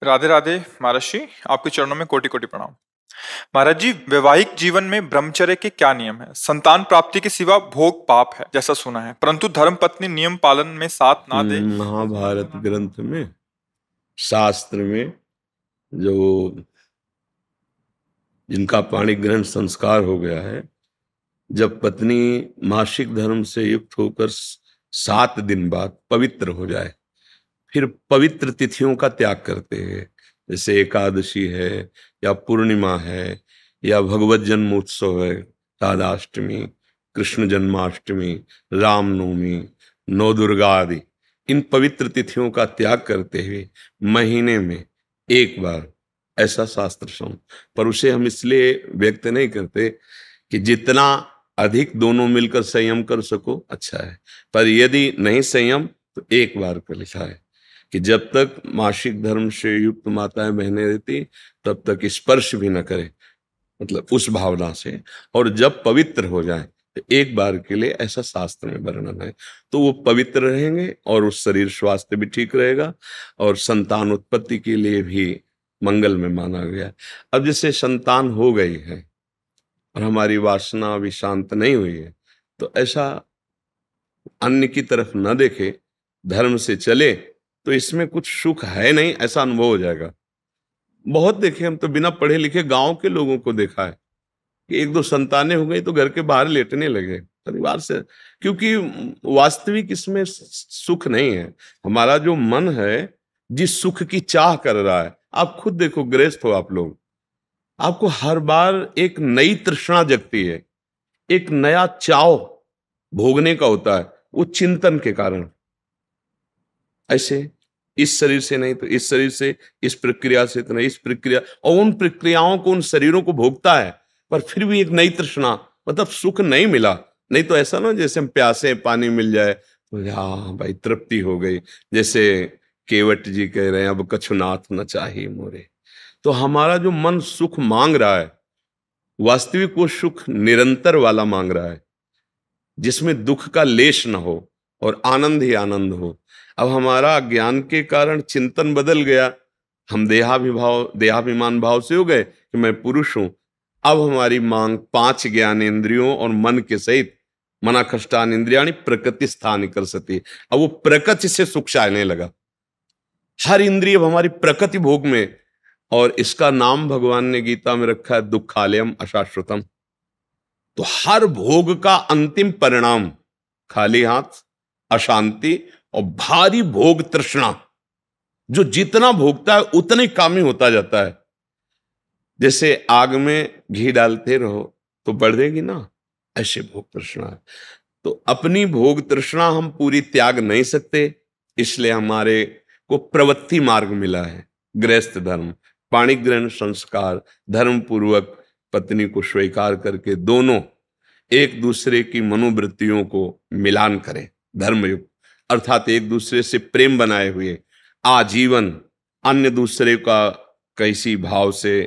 राधे राधे महर्षि, आपके चरणों में कोटि कोटि प्रणाम। महाराज जी, वैवाहिक जीवन में ब्रह्मचर्य के क्या नियम है? संतान प्राप्ति के सिवा भोग पाप है जैसा सुना है, परंतु धर्म पत्नी नियम पालन में साथ ना दे। महाभारत ग्रंथ में, शास्त्र में, जो जिनका पाणी ग्रहण संस्कार हो गया है, जब पत्नी मासिक धर्म से युक्त होकर 7 दिन बाद पवित्र हो जाए, फिर पवित्र तिथियों का त्याग करते हैं। जैसे एकादशी है, या पूर्णिमा है, या भगवत जन्म उत्सव है, राधाष्टमी, कृष्ण जन्माष्टमी, रामनवमी, नौ दुर्गा आदि, इन पवित्र तिथियों का त्याग करते हुए महीने में एक बार, ऐसा शास्त्र सम। पर उसे हम इसलिए व्यक्त नहीं करते कि जितना अधिक दोनों मिलकर संयम कर सको अच्छा है, पर यदि नहीं संयम तो एक बार का लिखा है कि जब तक मासिक धर्म से युक्त माताएं बहनें रहती तब तक स्पर्श भी न करे, मतलब उस भावना से, और जब पवित्र हो जाए तो एक बार के लिए, ऐसा शास्त्र में वर्णन है। तो वो पवित्र रहेंगे और उस शरीर स्वास्थ्य भी ठीक रहेगा और संतान उत्पत्ति के लिए भी मंगल में माना गया। अब जैसे संतान हो गई है और हमारी वासना अभी शांत नहीं हुई है, तो ऐसा अन्य की तरफ न देखे, धर्म से चले, तो इसमें कुछ सुख है नहीं ऐसा अनुभव हो जाएगा। बहुत देखे, हम तो बिना पढ़े लिखे गांव के लोगों को देखा है कि एक दो संतानें हो गई तो घर के बाहर लेटने लगे परिवार से, क्योंकि वास्तविक इसमें सुख नहीं है। हमारा जो मन है जिस सुख की चाह कर रहा है, आप खुद देखो, गृहस्थ हो आप लोग, आपको हर बार एक नई तृष्णा जगती है, एक नया चाव भोगने का होता है, वो चिंतन के कारण। ऐसे इस शरीर से नहीं तो इस शरीर से, इस प्रक्रिया से तो नहीं इस प्रक्रिया, और उन प्रक्रियाओं को, उन शरीरों को भोगता है, पर फिर भी एक नई तृष्णा, मतलब सुख नहीं मिला। नहीं तो ऐसा ना जैसे हम प्यासे, पानी मिल जाए तो हाँ भाई तृप्ति हो गई, जैसे केवट जी कह रहे हैं, अब कछुनाथ न चाहिए मोरे। तो हमारा जो मन सुख मांग रहा है, वास्तविक वो सुख निरंतर वाला मांग रहा है, जिसमें दुख का लेश न हो और आनंद ही आनंद हो। अब हमारा ज्ञान के कारण चिंतन बदल गया, हम देहाभिमान भाव से हो गए कि मैं पुरुष हूं। अब हमारी मांग 5 ज्ञानेंद्रियों और मन के सहित, मना खष्टान इंद्रियाणी प्रकृति स्थान कर सती, अब वो प्रकृति से सुख चाहने लगा। हर इंद्रिय अब हमारी प्रकृति भोग में, और इसका नाम भगवान ने गीता में रखा है दुखालयम अशाश्वतम। तो हर भोग का अंतिम परिणाम खाली हाथ, अशांति और भारी भोग तृष्णा। जो जितना भोगता है उतना ही कामी होता जाता है। जैसे आग में घी डालते रहो तो बढ़ेगी ना, ऐसे भोग तृष्णा है। तो अपनी भोग तृष्णा हम पूरी त्याग नहीं सकते, इसलिए हमारे को प्रवृत्ति मार्ग मिला है, गृहस्थ धर्म, पाणिग्रहण संस्कार, धर्म पूर्वक पत्नी को स्वीकार करके दोनों एक दूसरे की मनोवृत्तियों को मिलान करें, धर्मयुक्त, अर्थात एक दूसरे से प्रेम बनाए हुए आजीवन, अन्य दूसरे का कैसी भाव से।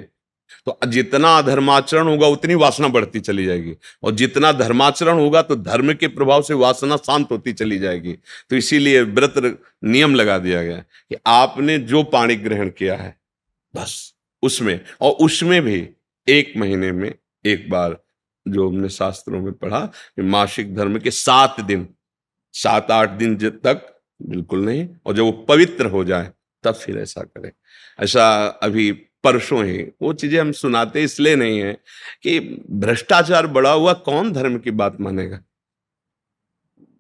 तो जितना अधर्माचरण होगा उतनी वासना बढ़ती चली जाएगी, और जितना धर्माचरण होगा तो धर्म के प्रभाव से वासना शांत होती चली जाएगी। तो इसीलिए व्रत नियम लगा दिया गया कि आपने जो पाणी ग्रहण किया है बस उसमें, और उसमें भी 1 महीने में एक बार, जो हमने शास्त्रों में पढ़ा कि मासिक धर्म के 7 दिन, 7-8 दिन तक बिल्कुल नहीं, और जब वो पवित्र हो जाए तब फिर ऐसा करें। ऐसा अभी परसों ही वो चीजें हम सुनाते इसलिए नहीं है कि भ्रष्टाचार बढ़ा हुआ, कौन धर्म की बात मानेगा।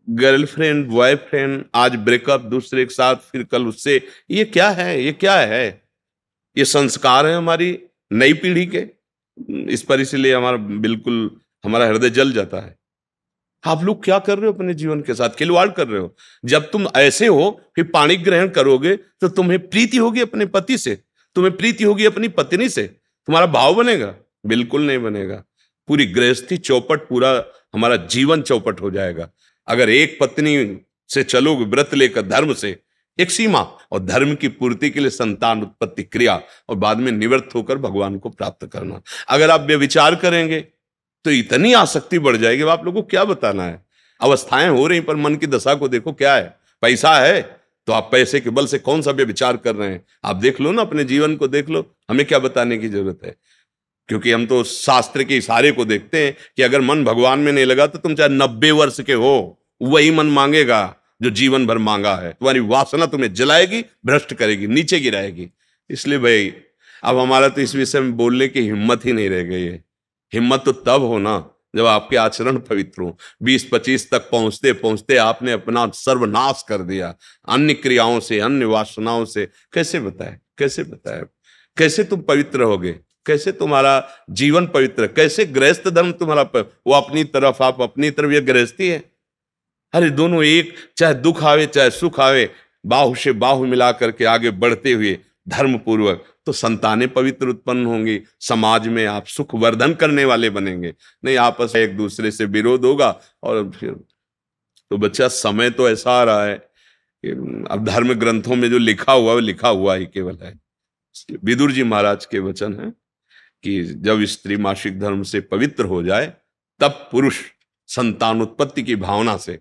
गर्लफ्रेंड बॉयफ्रेंड, आज ब्रेकअप दूसरे के साथ, फिर कल उससे, ये क्या है, ये क्या है? ये संस्कार है हमारी नई पीढ़ी के। इस पर इसलिए हमारा बिल्कुल, हमारा हृदय जल जाता है। आप लोग क्या कर रहे हो अपने जीवन के साथ? खिलवाड़ कर रहे हो। जब तुम ऐसे हो फिर पाणी ग्रहण करोगे तो तुम्हें प्रीति होगी अपने पति से, तुम्हें प्रीति होगी अपनी पत्नी से, तुम्हारा भाव बनेगा? बिल्कुल नहीं बनेगा। पूरी गृहस्थी चौपट, पूरा हमारा जीवन चौपट हो जाएगा। अगर एक पत्नी से चलोगे व्रत लेकर, धर्म से, एक सीमा, और धर्म की पूर्ति के लिए संतान उत्पत्ति क्रिया, और बाद में निवृत्त होकर भगवान को प्राप्त करना। अगर आप व्यभिचार करेंगे तो इतनी आसक्ति बढ़ जाएगी, अब आप लोगों को क्या बताना है। अवस्थाएं हो रही पर मन की दशा को देखो क्या है। पैसा है तो आप पैसे के बल से कौन सा व्यभिचार कर रहे हैं? आप देख लो ना, अपने जीवन को देख लो, हमें क्या बताने की जरूरत है? क्योंकि हम तो शास्त्र के इशारे को देखते हैं कि अगर मन भगवान में नहीं लगा तो तुम चाहे 90 वर्ष के हो, वही मन मांगेगा जो जीवन भर मांगा है। तुम्हारी वासना तुम्हें जलाएगी, भ्रष्ट करेगी, नीचे गिराएगी। इसलिए भाई अब हमारा तो इस विषय में बोलने की हिम्मत ही नहीं रह गई है। हिम्मत तो तब हो ना जब आपके आचरण पवित्र हो। 20-25 तक पहुंचते पहुंचते आपने अपना सर्वनाश कर दिया अन्य क्रियाओं से, अन्य वासनाओं से। कैसे बताए, कैसे बताए? कैसे तुम पवित्र होगे? कैसे तुम्हारा जीवन पवित्र? कैसे गृहस्थ धर्म तुम्हारा वो अपनी तरफ, आप अपनी तरफ, ये गृहस्थी है। अरे दोनों एक, चाहे दुख आवे चाहे सुख आवे, बाहु से बाहु मिला करके आगे बढ़ते हुए धर्म पूर्वक, तो संतानें पवित्र उत्पन्न होंगी। समाज में आप सुख वर्धन करने वाले बनेंगे। नहीं आपस में एक दूसरे से विरोध होगा और फिर तो बच्चा समय तो ऐसा आ रहा है कि अब धर्म ग्रंथों में जो लिखा हुआ है वो लिखा हुआ ही केवल है। विदुर जी महाराज के वचन है कि जब स्त्री मासिक धर्म से पवित्र हो जाए तब पुरुष संतान उत्पत्ति की भावना से,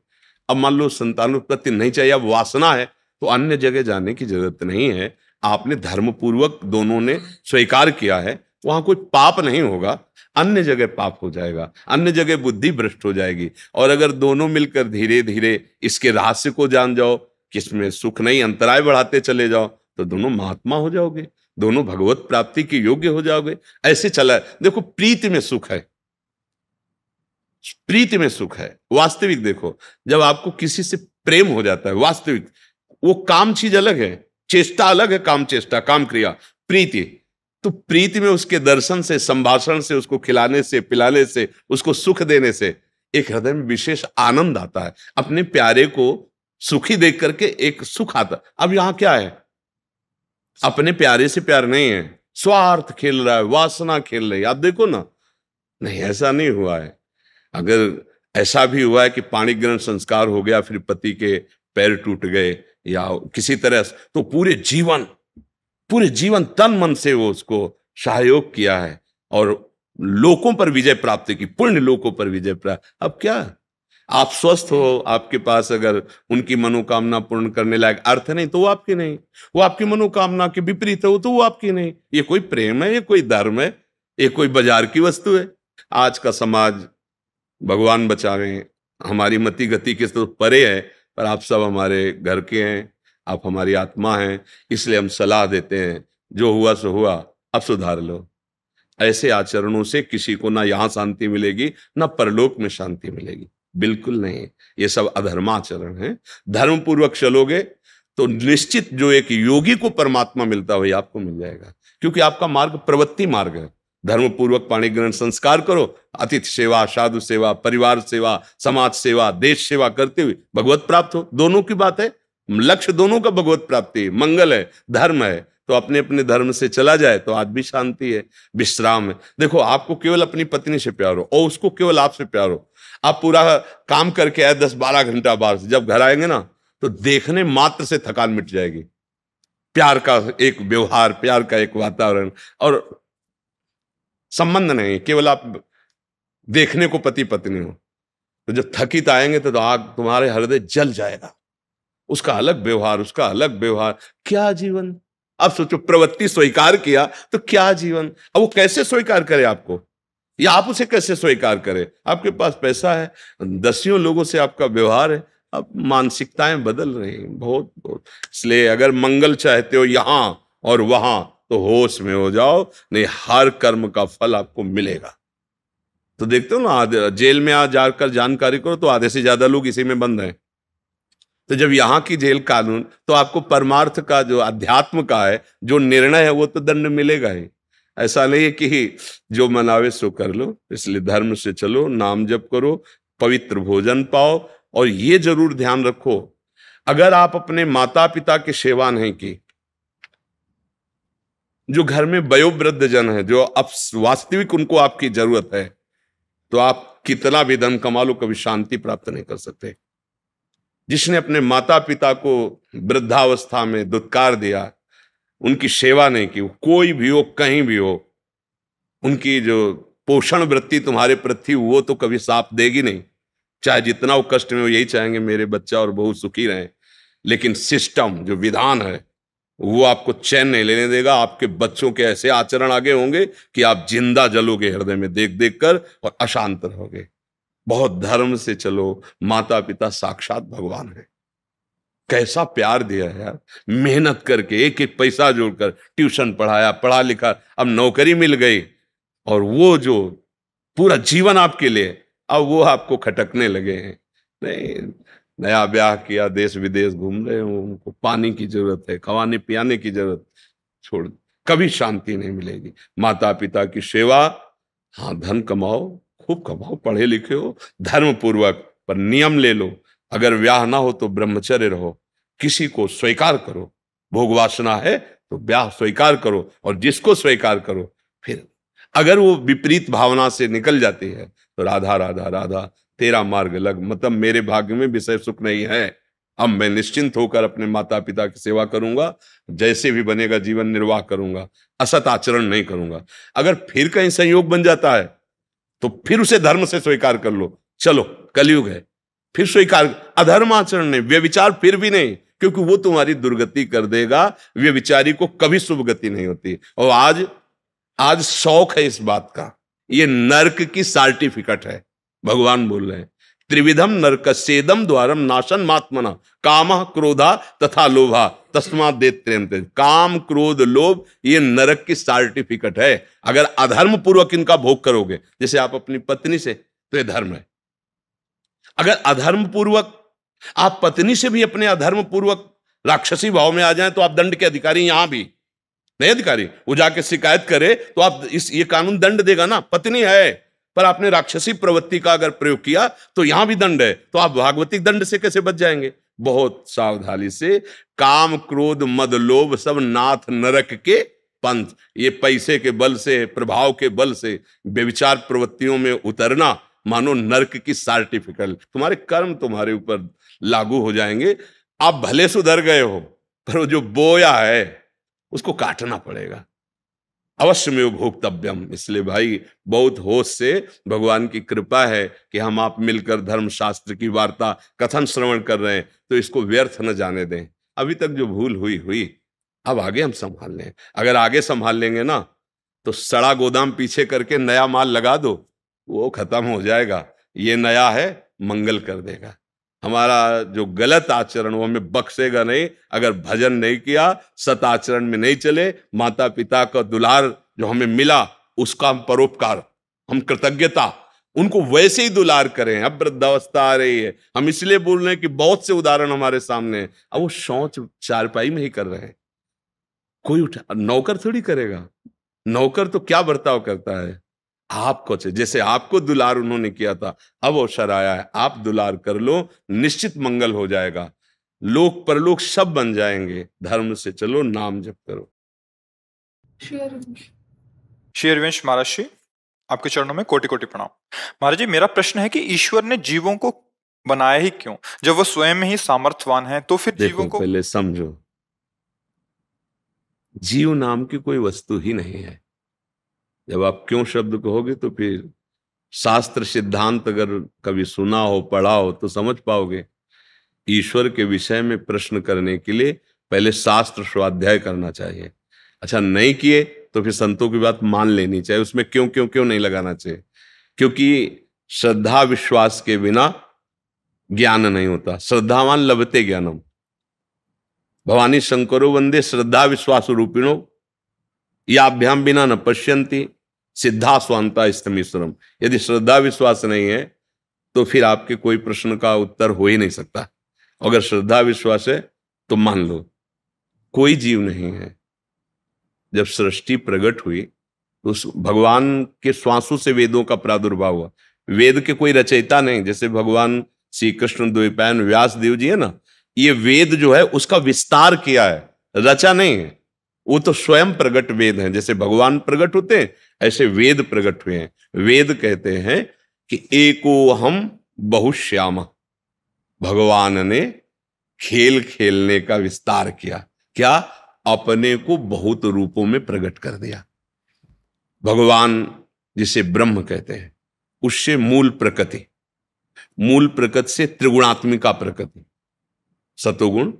अब मान लो संतान उत्पत्ति नहीं चाहिए, अब वासना है, तो अन्य जगह जाने की जरूरत नहीं है। आपने धर्म पूर्वक दोनों ने स्वीकार किया है, वहां कोई पाप नहीं होगा। अन्य जगह पाप हो जाएगा, अन्य जगह बुद्धि भ्रष्ट हो जाएगी। और अगर दोनों मिलकर धीरे धीरे इसके रहस्य को जान जाओ कि इसमें सुख नहीं, अंतराय बढ़ाते चले जाओ, तो दोनों महात्मा हो जाओगे, दोनों भगवत प्राप्ति के योग्य हो जाओगे। ऐसे चला है। देखो प्रीति में सुख है, प्रीति में सुख है। वास्तविक देखो, जब आपको किसी से प्रेम हो जाता है वास्तविक, वो काम चीज अलग है, चेष्टा अलग है, काम चेष्टा, काम क्रिया। प्रीति, तो प्रीति में उसके दर्शन से, संभाषण से, उसको खिलाने से, पिलाने से, उसको सुख देने से एक हृदय में विशेष आनंद आता है। अपने प्यारे को सुखी देख करके एक सुख आता। अब यहां क्या है? अपने प्यारे से प्यार नहीं है, स्वार्थ खेल रहा है, वासना खेल रही है। आप देखो ना, नहीं ऐसा नहीं हुआ है। अगर ऐसा भी हुआ है कि पाणी ग्रहण संस्कार हो गया, फिर पति के पैर टूट गए या किसी तरह, तो पूरे जीवन तन मन से वो उसको सहयोग किया है और लोकों पर विजय प्राप्त की, पुण्य लोकों पर विजय प्राप्त। अब क्या आप स्वस्थ हो, आपके पास अगर उनकी मनोकामना पूर्ण करने लायक अर्थ नहीं तो वो आपकी नहीं, वो आपकी मनोकामना के विपरीत हो तो वो आपकी नहीं। ये कोई प्रेम है? ये कोई धर्म है? ये कोई बाजार की वस्तु है? आज का समाज, भगवान बचावे, हमारी मति गति के तो परे है, पर आप सब हमारे घर के हैं, आप हमारी आत्मा हैं, इसलिए हम सलाह देते हैं, जो हुआ सो हुआ, अब सुधार लो। ऐसे आचरणों से किसी को ना यहाँ शांति मिलेगी ना परलोक में शांति मिलेगी, बिल्कुल नहीं। ये सब अधर्माचरण है। धर्म पूर्वक चलोगे तो निश्चित जो एक योगी को परमात्मा मिलता हो आपको मिल जाएगा, क्योंकि आपका मार्ग प्रवृत्ति मार्ग है। धर्म पूर्वक पाणी ग्रहण संस्कार करो, अतिथि सेवा, साधु सेवा, परिवार सेवा, समाज सेवा, देश सेवा करते हुए भगवत प्राप्त हो। दोनों की बात है, लक्ष्य दोनों का भगवत प्राप्ति, मंगल है, धर्म है। तो अपने अपने धर्म से चला जाए तो आज भी शांति है, विश्राम है। देखो आपको केवल अपनी पत्नी से प्यार हो और उसको केवल आपसे प्यार हो, आप पूरा काम करके आए 10-12 घंटा बाहर से, जब घर आएंगे ना तो देखने मात्र से थकान मिट जाएगी। प्यार का एक व्यवहार, प्यार का एक वातावरण और संबंध नहीं, केवल आप देखने को पति पत्नी हो। तो जब थकित आएंगे तो आग तुम्हारे हृदय जल जाएगा। उसका अलग व्यवहार, उसका अलग व्यवहार, क्या जीवन। अब सोचो प्रवृत्ति स्वीकार किया तो क्या जीवन। अब वो कैसे स्वीकार करे आपको, या आप उसे कैसे स्वीकार करें? आपके पास पैसा है, दसियों लोगों से आपका व्यवहार है, अब मानसिकताएं बदल रही हैं बहुत बहुत। इसलिए अगर मंगल चाहते हो यहां और वहां तो होश में हो जाओ, नहीं हर कर्म का फल आपको मिलेगा। तो देखते हो ना, जेल में आ जाकर जानकारी करो तो आधे से ज्यादा लोग इसी में बंद हैं। तो जब यहाँ की जेल कानून, तो आपको परमार्थ का जो अध्यात्म का है जो निर्णय है वो तो दंड मिलेगा ही। ऐसा नहीं है कि जो मनावे सो कर लो। इसलिए धर्म से चलो, नाम जप करो, पवित्र भोजन पाओ। और ये जरूर ध्यान रखो, अगर आप अपने माता पिता की सेवा नहीं की, जो घर में वयोवृद्ध जन है, जो अब वास्तविक उनको आपकी जरूरत है, तो आप कितना भी धन कमा लो कभी शांति प्राप्त नहीं कर सकते। जिसने अपने माता पिता को वृद्धावस्था में दुत्कार दिया, उनकी सेवा नहीं की, कोई भी हो कहीं भी हो, उनकी जो पोषण वृत्ति तुम्हारे प्रति वो तो कभी साथ देगी नहीं। चाहे जितना वो कष्ट में, वो यही चाहेंगे मेरे बच्चा और बहू सुखी रहें। लेकिन सिस्टम जो विधान है वो आपको चैन नहीं लेने देगा। आपके बच्चों के ऐसे आचरण आगे होंगे कि आप जिंदा जलोगे हृदय में देख देख कर और अशांत रहोगे। बहुत धर्म से चलो, माता पिता साक्षात भगवान है। कैसा प्यार दिया है यार, मेहनत करके एक एक पैसा जोड़कर ट्यूशन पढ़ाया, पढ़ा लिखा, अब नौकरी मिल गई, और वो जो पूरा जीवन आपके लिए, अब वो आपको खटकने लगे हैं। नहीं, नया ब्याह किया, देश विदेश घूम रहे हो, उनको पानी की जरूरत है, खवाने पियाने की जरूरत, छोड़, कभी शांति नहीं मिलेगी। माता पिता की सेवा, हाँ धन कमाओ, खूब कमाओ, पढ़े लिखे हो, धर्म पूर्वक, पर नियम ले लो। अगर ब्याह ना हो तो ब्रह्मचर्य रहो, किसी को स्वीकार करो। भोग वासना है तो ब्याह स्वीकार करो, और जिसको स्वीकार करो, फिर अगर वो विपरीत भावना से निकल जाती है तो राधा राधा राधा तेरा मार्ग लग, मतलब मेरे भाग्य में विषय सुख नहीं है, अब मैं निश्चिंत होकर अपने माता पिता की सेवा करूंगा, जैसे भी बनेगा जीवन निर्वाह करूंगा, असत आचरण नहीं करूंगा। अगर फिर कहीं संयोग बन जाता है तो फिर उसे धर्म से स्वीकार कर लो, चलो कलयुग है, फिर स्वीकार। अधर्म आचरण नहीं, व्यभिचार फिर भी नहीं, क्योंकि वो तुम्हारी दुर्गति कर देगा। व्यभिचारी को कभी शुभ गति नहीं होती। और आज आज शौक है इस बात का, ये नरक की सर्टिफिकेट है। भगवान बोल रहे हैं, त्रिविधम नरकस्येदम द्वारम नाशन मात्मना कामः क्रोधा तथा लोभा तस्मात् दैत्येन तेज। काम क्रोध लोभ ये नरक की सर्टिफिकेट है। अगर अधर्म पूर्वक इनका भोग करोगे, जैसे आप अपनी पत्नी से, तो ये धर्म है। अगर अधर्म पूर्वक आप पत्नी से भी अपने अधर्म पूर्वक राक्षसी भाव में आ जाएं, तो आप दंड के अधिकारी, यहां भी नहीं अधिकारी, वो जाके शिकायत करे तो आप ये कानून दंड देगा ना। पत्नी है पर आपने राक्षसी प्रवृत्ति का अगर प्रयोग किया तो यहां भी दंड है, तो आप भागवतिक दंड से कैसे बच जाएंगे? बहुत सावधानी से। काम क्रोध मद लोभ सब नाथ नरक के पंथ। ये पैसे के बल से, प्रभाव के बल से व्यभिचार प्रवृत्तियों में उतरना मानो नरक की सर्टिफिकेट। तुम्हारे कर्म तुम्हारे ऊपर लागू हो जाएंगे। आप भले सुधर गए हो, पर वो जो बोया है उसको काटना पड़ेगा। अवश्य में भोक्तव्यम। इसलिए भाई बहुत होश से, भगवान की कृपा है कि हम आप मिलकर धर्म शास्त्र की वार्ता कथन श्रवण कर रहे हैं, तो इसको व्यर्थ न जाने दें। अभी तक जो भूल हुई हुई, अब आगे हम संभाल लें। अगर आगे संभाल लेंगे ना, तो सड़ा गोदाम पीछे करके नया माल लगा दो, वो खत्म हो जाएगा। ये नया है, मंगल कर देगा। हमारा जो गलत आचरण वो हमें बख्शेगा नहीं। अगर भजन नहीं किया, सत आचरण में नहीं चले, माता पिता का दुलार जो हमें मिला उसका हम परोपकार, हम कृतज्ञता, उनको वैसे ही दुलार करें। अब वृद्धावस्था आ रही है, हम इसलिए बोल रहे हैं कि बहुत से उदाहरण हमारे सामने हैं। अब वो शौच चारपाई में ही कर रहे हैं, कोई उठा, नौकर थोड़ी करेगा। नौकर तो क्या बर्ताव करता है, आपको जैसे आपको दुलार उन्होंने किया था, अब अवसर आया है, आप दुलार कर लो, निश्चित मंगल हो जाएगा। लोक परलोक सब बन जाएंगे। धर्म से चलो, नाम जप करो। श्री हरिवंश महाराज जी, आपके चरणों में कोटि कोटि प्रणाम। महाराज जी, मेरा प्रश्न है कि ईश्वर ने जीवों को बनाया ही क्यों? जब वो स्वयं ही सामर्थ्यवान है, तो फिर जीवों को पहले समझो, जीव नाम की कोई वस्तु ही नहीं है। जब आप क्यों शब्द कहोगे तो फिर शास्त्र सिद्धांत अगर कभी सुना हो, पढ़ा हो, तो समझ पाओगे। ईश्वर के विषय में प्रश्न करने के लिए पहले शास्त्र स्वाध्याय करना चाहिए। अच्छा, नहीं किए तो फिर संतों की बात मान लेनी चाहिए। उसमें क्यों क्यों क्यों नहीं लगाना चाहिए, क्योंकि श्रद्धा विश्वास के बिना ज्ञान नहीं होता। श्रद्धावान लभते ज्ञानम। भवानी शंकरो वंदे श्रद्धा विश्वास रूपिणो याभ्याम बिना न पश्यंती सिद्धा स्वांता स्तमीश्वरम। यदि श्रद्धा विश्वास नहीं है तो फिर आपके कोई प्रश्न का उत्तर हो ही नहीं सकता। अगर श्रद्धा विश्वास है तो मान लो कोई जीव नहीं है। जब सृष्टि प्रकट हुई तो उस भगवान के श्वासों से वेदों का प्रादुर्भाव हुआ। वेद के कोई रचयिता नहीं, जैसे भगवान श्री कृष्ण द्वैपायन व्यास देव जी है ना, ये वेद जो है उसका विस्तार किया है, रचा नहीं है। वो तो स्वयं प्रकट वेद हैं। जैसे भगवान प्रकट होते हैं, ऐसे वेद प्रकट हुए हैं। वेद कहते हैं कि एको हम बहुश्यामा। भगवान ने खेल खेलने का विस्तार किया। क्या? अपने को बहुत रूपों में प्रकट कर दिया। भगवान जिसे ब्रह्म कहते हैं, उससे मूल प्रकृति, मूल प्रकृति से त्रिगुणात्मिका प्रकृति, सतोगुण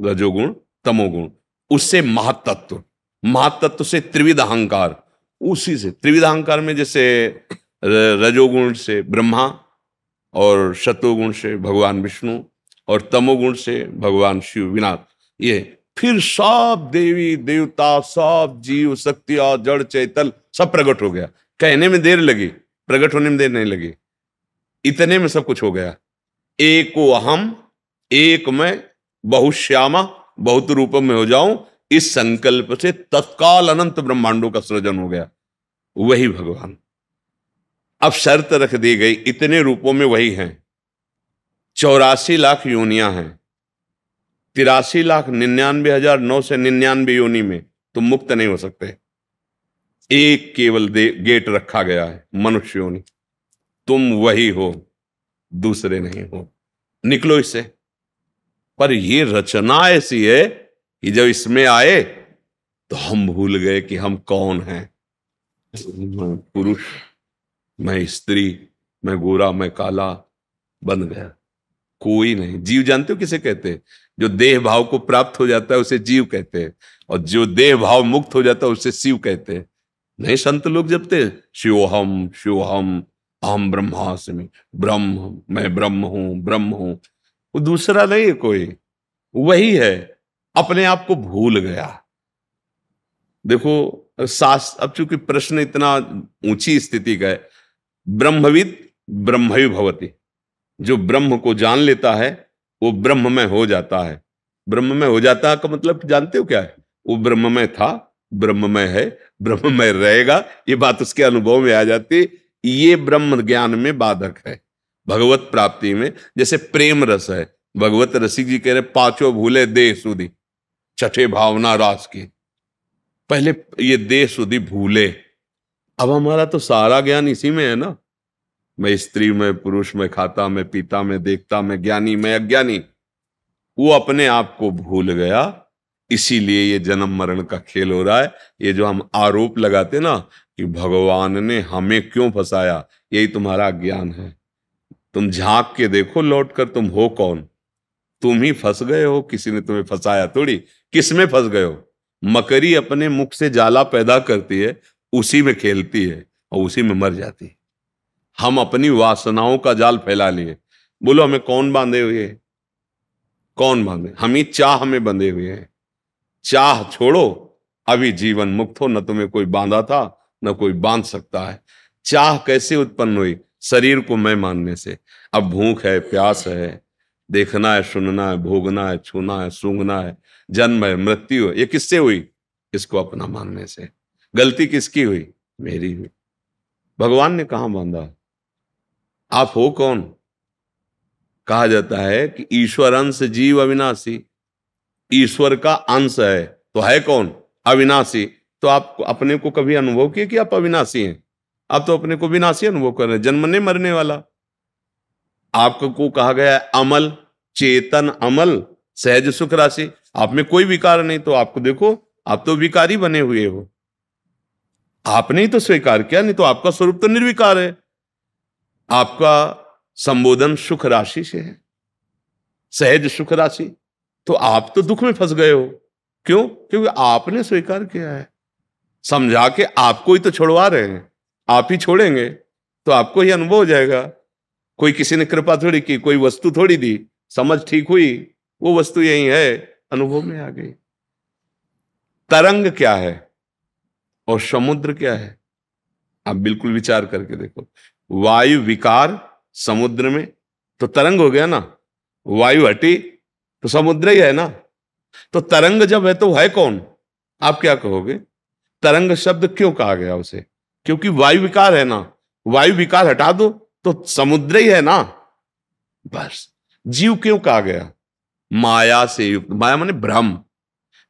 रजोगुण तमोगुण, उससे महातत्व, महातत्व से त्रिविध अहंकार, उसी से त्रिविध अहंकार में जैसे रजोगुण से ब्रह्मा और शतोगुण से भगवान विष्णु और तमोगुण से भगवान शिव विनाश, ये फिर सब देवी देवता, सब जीव शक्तियां, जड़ चैतल सब प्रकट हो गया। कहने में देर लगी, प्रकट होने में देर नहीं लगी, इतने में सब कुछ हो गया। एको अहम, एक मैं बहुश्यामा, बहुत रूपों में हो जाऊं, इस संकल्प से तत्काल अनंत ब्रह्मांडों का सृजन हो गया। वही भगवान। अब शर्त रख दी गई, इतने रूपों में वही हैं। 84 लाख योनियां हैं, 83,99,999 योनि में तुम मुक्त नहीं हो सकते। एक केवल गेट रखा गया है, मनुष्य योनि। तुम वही हो, दूसरे नहीं हो, निकलो इससे। पर ये रचना ऐसी है कि जब इसमें आए तो हम भूल गए कि हम कौन हैं। मैं पुरुष, मैं स्त्री, मैं गोरा, मैं काला बन गया। कोई नहीं। जीव जानते हो किसे कहते हैं? जो देह भाव को प्राप्त हो जाता है उसे जीव कहते हैं, और जो देह भाव मुक्त हो जाता है उसे शिव कहते हैं। नहीं, संत लोग जपते शिवोहम शिवोहम अहम ब्रह्मास्मि, ब्रह्म, मैं ब्रह्म हूं, ब्रह्म हूं। वो दूसरा नहीं है कोई, वही है। अपने आप को भूल गया। देखो शास्त्र, अब चूंकि प्रश्न इतना ऊंची स्थिति का है, ब्रह्मविद ब्रह्मवि भवति, जो ब्रह्म को जान लेता है वो ब्रह्म में हो जाता है। ब्रह्म में हो जाता है का मतलब जानते हो क्या है? वो ब्रह्म में था, ब्रह्म में है, ब्रह्म में रहेगा, ये बात उसके अनुभव में आ जाती। ये ब्रह्म ज्ञान में बाधक है भगवत प्राप्ति में। जैसे प्रेम रस है, भगवत रसिक जी कह रहे पांचों भूले देह सुधि, छठे भावना रास की। पहले ये देह सुधि भूले। अब हमारा तो सारा ज्ञान इसी में है ना। मैं स्त्री, मैं पुरुष, मैं खाता, मैं पीता, मैं देखता, मैं ज्ञानी, मैं अज्ञानी। वो अपने आप को भूल गया, इसीलिए ये जन्म मरण का खेल हो रहा है। ये जो हम आरोप लगाते ना कि भगवान ने हमें क्यों फंसाया, यही तुम्हारा ज्ञान है। तुम झांक के देखो लौट कर, तुम हो कौन? तुम ही फंस गए हो, किसी ने तुम्हें फंसाया थोड़ी। किस में फंस गए हो? मकड़ी अपने मुख से जाला पैदा करती है, उसी में खेलती है और उसी में मर जाती है। हम अपनी वासनाओं का जाल फैला लिए। बोलो हमें कौन बांधे हुए है? कौन बांधे? हम ही चाह में बंधे हुए हैं। चाह छोड़ो, अभी जीवन मुक्त हो। न तुम्हें कोई बांधा था, न कोई बांध सकता है। चाह कैसे उत्पन्न हुई? शरीर को मैं मानने से। अब भूख है, प्यास है, देखना है, सुनना है, भोगना है, छूना है, सूंघना है, जन्म है, मृत्यु है, ये किससे हुई? इसको अपना मानने से। गलती किसकी हुई? मेरी हुई। भगवान ने कहां बांधा? आप हो कौन? कहा जाता है कि ईश्वर अंश जीव अविनाशी। ईश्वर का अंश है तो है कौन? अविनाशी। तो आप अपने को कभी अनुभव किए कि आप अविनाशी हैं? आप तो अपने को विनाशी अनुभव कर रहे हैं, जन्मने मरने वाला। आपको कहा गया है अमल, चेतन अमल, सहज सुख राशि। आप में कोई विकार नहीं, तो आपको देखो, आप तो विकारी बने हुए हो। आपने ही तो स्वीकार किया, नहीं तो आपका स्वरूप तो निर्विकार है। आपका संबोधन सुख राशि से है, सहज सुख राशि। तो आप तो दुख में फंस गए हो। क्यों? क्योंकि आपने स्वीकार किया है। समझा के आपको ही तो छोड़वा रहे हैं, आप ही छोड़ेंगे तो आपको ही अनुभव हो जाएगा। कोई किसी ने कृपा थोड़ी की, कोई वस्तु थोड़ी दी, समझ ठीक हुई, वो वस्तु यही है, अनुभव में आ गई। तरंग क्या है और समुद्र क्या है? आप बिल्कुल विचार करके देखो। वायु विकार समुद्र में तो तरंग हो गया ना। वायु हटी तो समुद्र ही है ना। तो तरंग जब है तो है कौन? आप क्या कहोगे? तरंग शब्द क्यों कहा गया उसे? क्योंकि वायु विकार है ना। वायु विकार हटा दो तो समुद्र ही है ना। बस। जीव क्यों कहा गया? माया से युक्त। माया माने भ्रम।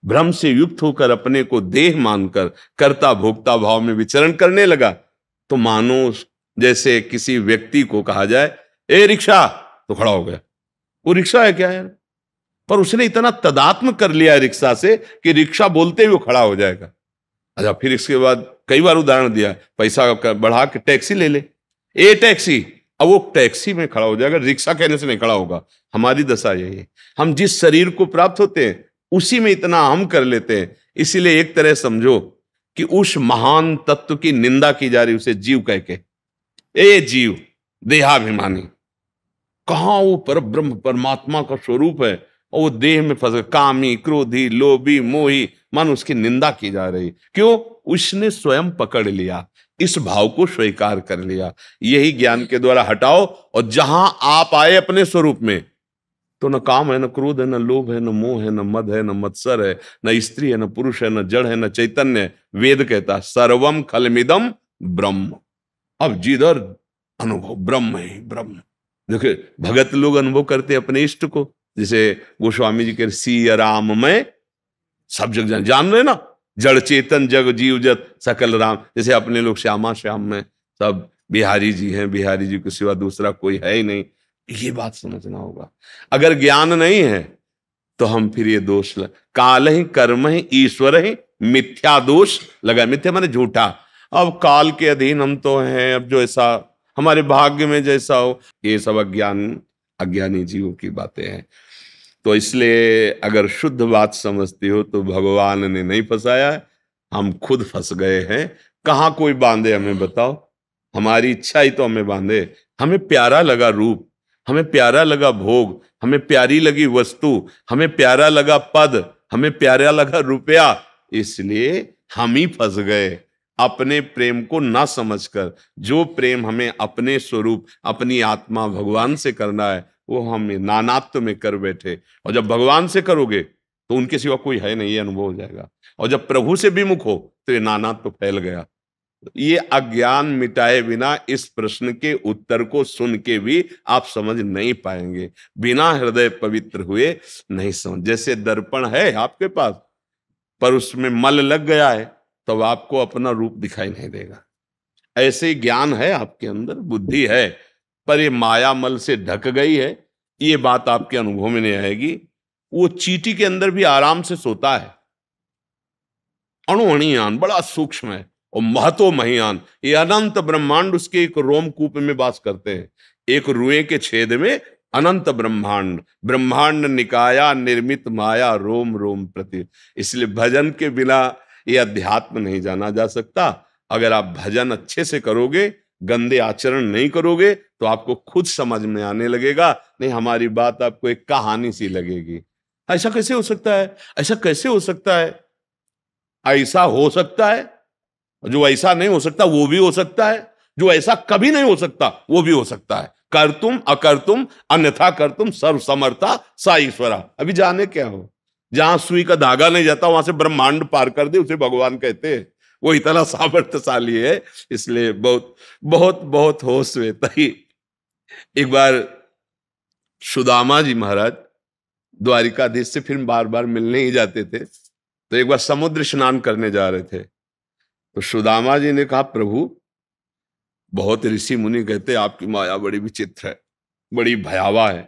भ्रम से युक्त होकर अपने को देह मानकर कर्ता भोक्ता भाव में विचरण करने लगा। तो मानो जैसे किसी व्यक्ति को कहा जाए ए रिक्शा, तो खड़ा हो गया। वो रिक्शा है क्या यार? पर उसने इतना तदात्म कर लिया है रिक्शा से कि रिक्शा बोलते ही वो खड़ा हो जाएगा। अच्छा, फिर इसके बाद कई बार उदाहरण दिया, पैसा बढ़ा के टैक्सी ले ले, ए टैक्सी, अब वो टैक्सी में खड़ा हो जाएगा, रिक्शा कहने से नहीं खड़ा होगा। हमारी दशा यही है। हम जिस शरीर को प्राप्त होते हैं उसी में इतना हम कर लेते हैं। इसीलिए एक तरह समझो कि उस महान तत्व की निंदा की जा रही, उसे जीव कह के, ए जीव देहाभिमानी, कहां वो पर ब्रह्म परमात्मा का स्वरूप है और वो देह में फंस, कामी क्रोधी लोभी मोही, मन उसकी निंदा की जा रही। क्यों? उसने स्वयं पकड़ लिया, इस भाव को स्वीकार कर लिया। यही ज्ञान के द्वारा हटाओ, और जहां आप आए अपने स्वरूप में, तो न काम है, न क्रोध है, न लोभ है, न मोह है, न मद है, न मत्सर है, न स्त्री है, न पुरुष है, न जड़ है, न चैतन्य है। वेद कहता है सर्वम खलमिदम ब्रह्म। अब जिधर अनुभव ब्रह्म ही ब्रह्म। देखिए भगत लोग अनुभव करते अपने इष्ट को, जैसे गोस्वामी जी के सिया राम में सब जग जान रहे ना, जड़ चेतन जग जीव जत सकल राम। जैसे अपने लोग श्यामा श्याम में सब बिहारी जी हैं, बिहारी जी के सिवा दूसरा कोई है ही नहीं। ये बात समझना होगा। अगर ज्ञान नहीं है तो हम फिर ये दोष काल ही कर्म ही ईश्वर ही मिथ्या दोष लगा। मिथ्या माने झूठा। अब काल के अधीन हम तो हैं, अब जो ऐसा हमारे भाग्य में जैसा हो, ये सब अज्ञानी जीवों की बातें हैं। तो इसलिए अगर शुद्ध बात समझती हो तो भगवान ने नहीं फंसाया है, हम खुद फंस गए हैं। कहाँ कोई बांधे हमें बताओ? हमारी इच्छा ही तो हमें बांधे। हमें प्यारा लगा रूप, हमें प्यारा लगा भोग, हमें प्यारी लगी वस्तु, हमें प्यारा लगा पद, हमें प्यारा लगा रुपया, इसलिए हम ही फंस गए अपने प्रेम को ना समझकर। जो प्रेम हमें अपने स्वरूप अपनी आत्मा भगवान से करना है, वो हम नानात्व में कर बैठे। और जब भगवान से करोगे तो उनके सिवा कोई है नहीं, ये अनुभव हो जाएगा। और जब प्रभु से विमुख हो तो ये नानात्व फैल गया। ये अज्ञान मिटाए बिना इस प्रश्न के उत्तर को सुन के भी आप समझ नहीं पाएंगे। बिना हृदय पवित्र हुए नहीं समझ। जैसे दर्पण है आपके पास, पर उसमें मल लग गया है, तब आपको अपना रूप दिखाई नहीं देगा। ऐसे ही ज्ञान है आपके अंदर, बुद्धि है, पर ये माया मल से ढक गई है। ये बात आपके अनुभव में नहीं आएगी। वो चींटी के अंदर भी आराम से सोता है, अणुअणियान बड़ा सूक्ष्म है, और महतो महियान, ये अनंत ब्रह्मांड उसके एक रोमकूप में वास करते हैं। एक रुए के छेद में अनंत ब्रह्मांड, ब्रह्मांड निकाया निर्मित माया रोम रोम प्रति। इसलिए भजन के बिना ये अध्यात्म नहीं जाना जा सकता। अगर आप भजन अच्छे से करोगे, गंदे आचरण नहीं करोगे, तो आपको खुद समझ में आने लगेगा। नहीं हमारी बात आपको एक कहानी सी लगेगी। ऐसा कैसे हो सकता है? ऐसा कैसे हो सकता है? ऐसा हो सकता है। जो ऐसा नहीं हो सकता वो भी हो सकता है। जो ऐसा कभी नहीं हो सकता वो भी हो सकता है। कर तुम अकर तुम अन्यथा कर तुम सर्व समर्था सा ईश्वरा। अभी जाने क्या हो, जहां सुई का धागा नहीं जाता वहां से ब्रह्मांड पार कर दे, उसे भगवान कहते हैं। वो इतना सामर्थ्यशाली है। इसलिए बहुत बहुत बहुत होश में तही। एक बार सुदामा जी महाराज द्वारिकाधीश से फिर बार बार मिलने ही जाते थे, तो एक बार समुद्र स्नान करने जा रहे थे। तो सुदामा जी ने कहा, प्रभु बहुत ऋषि मुनि कहते आपकी माया बड़ी विचित्र है, बड़ी भयावह है।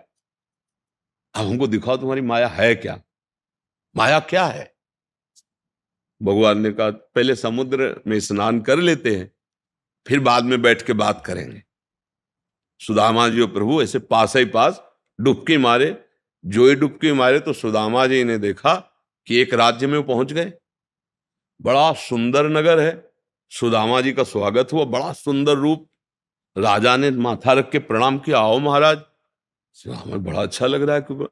अब हमको दिखाओ तुम्हारी माया है क्या? माया क्या है? भगवान ने कहा पहले समुद्र में स्नान कर लेते हैं, फिर बाद में बैठ के बात करेंगे। सुदामा जी और प्रभु ऐसे पास ही पास डुबकी मारे। जो ही डुबकी मारे तो सुदामा जी ने देखा कि एक राज्य में पहुंच गए। बड़ा सुंदर नगर है। सुदामा जी का स्वागत हुआ, बड़ा सुंदर रूप। राजा ने माथा रख के प्रणाम किया, आओ महाराज। हमें बड़ा अच्छा लग रहा है।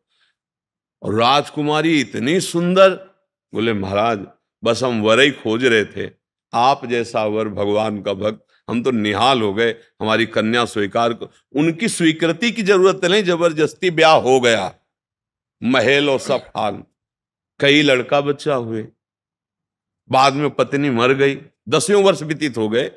और राजकुमारी इतनी सुंदर। बोले महाराज बस हम वर ही खोज रहे थे, आप जैसा वर भगवान का भक्त, हम तो निहाल हो गए। हमारी कन्या स्वीकार को, उनकी स्वीकृति की जरूरत नहीं, जबरदस्ती ब्याह हो गया। महल और सब हाल, कई लड़का बच्चा हुए। बाद में पत्नी मर गई, 10वें वर्ष व्यतीत हो गए।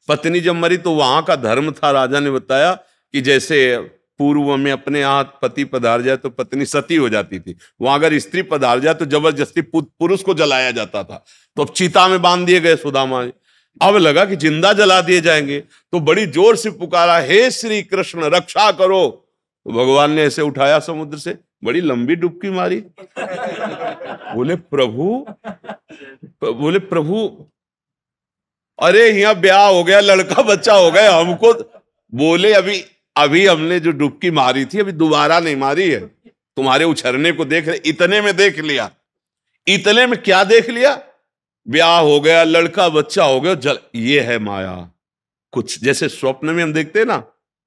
पत्नी जब मरी तो वहां का धर्म था, राजा ने बताया कि जैसे पूर्व में अपने यहाँ पति पधार जाए तो पत्नी सती हो जाती थी, वहां अगर स्त्री पधार जाए तो जबरदस्ती पुरुष को जलाया जाता था। तो अब चिता में बांध दिए गए सुदामा। अब लगा कि जिंदा जला दिए जाएंगे, तो बड़ी जोर से पुकारा, हे श्री कृष्ण रक्षा करो। तो भगवान ने ऐसे उठाया समुद्र से, बड़ी लंबी डुबकी मारी। बोले प्रभु अरे यहाँ ब्याह हो गया, लड़का बच्चा हो गया हमको। बोले अभी हमने जो डुबकी मारी थी अभी दोबारा नहीं मारी है, तुम्हारे उछरने को देख रहे, इतने में देख लिया। इतने में क्या देख लिया, ब्याह हो गया, लड़का बच्चा हो गया, ये है माया। कुछ जैसे स्वप्न में हम देखते हैं ना,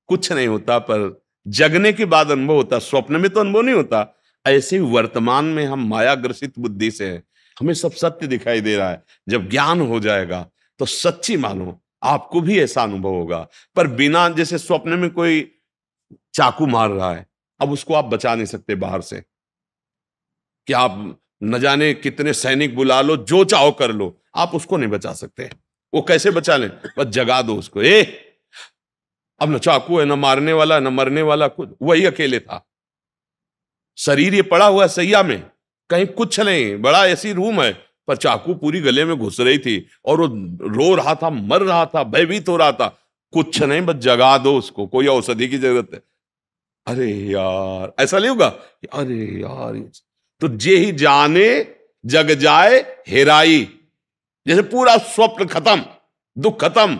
कुछ नहीं होता, पर जगने के बाद अनुभव होता, स्वप्न में तो अनुभव नहीं होता। ऐसे ही वर्तमान में हम माया ग्रसित बुद्धि से हैं, हमें सब सत्य दिखाई दे रहा है। जब ज्ञान हो जाएगा तो सच्ची मानो आपको भी ऐसा अनुभव होगा। पर बिना, जैसे स्वप्न में कोई चाकू मार रहा है, अब उसको आप बचा नहीं सकते बाहर से, कि आप न जाने कितने सैनिक बुला लो, जो चाहो कर लो, आप उसको नहीं बचा सकते। वो कैसे बचा लें, बस जगा दो उसको, अब न चाकू है, न मारने वाला, न मरने वाला, कुछ, वही अकेले था। शरीर ये पड़ा हुआ है सैया में, कहीं कुछ नहीं, बड़ा ऐसी रूम है, पर चाकू पूरी गले में घुस रही थी और वो रो रहा था, मर रहा था, भयभीत हो रहा था। कुछ नहीं, बस जगा दो उसको, कोई औषधि की जरूरत है। अरे यार, ऐसा नहीं होगा, अरे यार, तो जे ही जाने जग जाए हेराई, जैसे पूरा स्वप्न खत्म, दुख खत्म।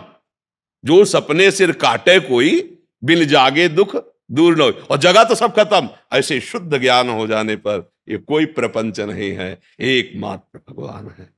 जो सपने सिर काटे कोई, बिन जागे दुख दूर न हो, और जगह तो सब खत्म। ऐसे शुद्ध ज्ञान हो जाने पर ये कोई प्रपंच नहीं है, एकमात्र भगवान है।